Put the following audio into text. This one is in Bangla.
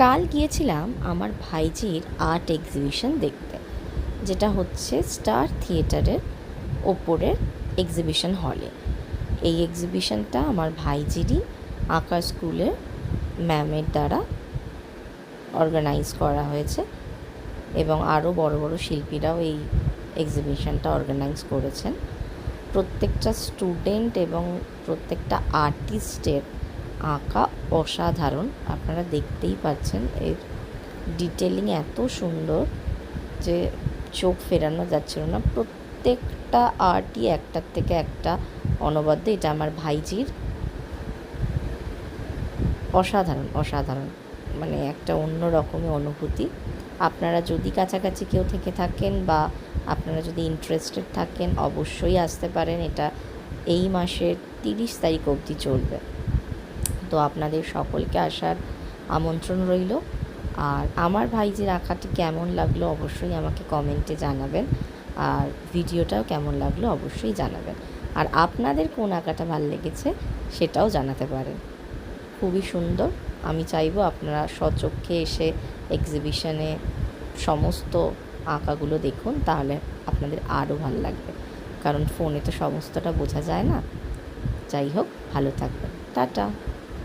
কাল গিয়েছিলাম আমার ভাইঝির আর্ট এক্সিবিশন দেখতে, যেটা হচ্ছে স্টার থিয়েটারের ওপরের এক্সিবিশন হলে। এই এক্সিবিশনটা আমার ভাইঝিরই আঁকা স্কুলের ম্যামের দ্বারা অর্গানাইজ করা হয়েছে এবং আরও বড় বড় শিল্পীরাও এই এক্সিবিশনটা অর্গানাইজ করেছেন। প্রত্যেকটা স্টুডেন্ট এবং প্রত্যেকটা আর্টিস্টের আঁকা অসাধারণ। আপনারা দেখতেই পাচ্ছেন, এর ডিটেলিং এত সুন্দর যে চোখ ফেরানো যাচ্ছিল না। প্রত্যেকটা আর্টই একটার থেকে একটা অনবদ্য। এটা আমার ভাইঝির অসাধারণ অসাধারণ, মানে একটা অন্য রকমের অনুভূতি। আপনারা যদি কাছাকাছি কেউ থেকে থাকেন বা আপনারা যদি ইন্টারেস্টেড থাকেন, অবশ্যই আসতে পারেন। এটা এই মাসের 30 তারিখ অবধি চলবে। তো আপনাদের সকলকে আসার আমন্ত্রণ রইল। আর আমার ভাইঝির আঁকাটি কেমন লাগলো অবশ্যই আমাকে কমেন্টে জানাবেন, আর ভিডিওটাও কেমন লাগলো অবশ্যই জানাবেন। আর আপনাদের কোন আঁকাটা ভালো লেগেছে সেটাও জানাতে পারেন। খুবই সুন্দর। আমি চাইবো আপনারা স্বচক্ষে এসে এক্সিবিশনে সমস্ত আঁকাগুলো দেখুন, তাহলে আপনাদের আরও ভালো লাগবে, কারণ ফোনে তো সমস্তটা বোঝা যায় না। যাই হোক, ভালো থাকবেন। টাটা।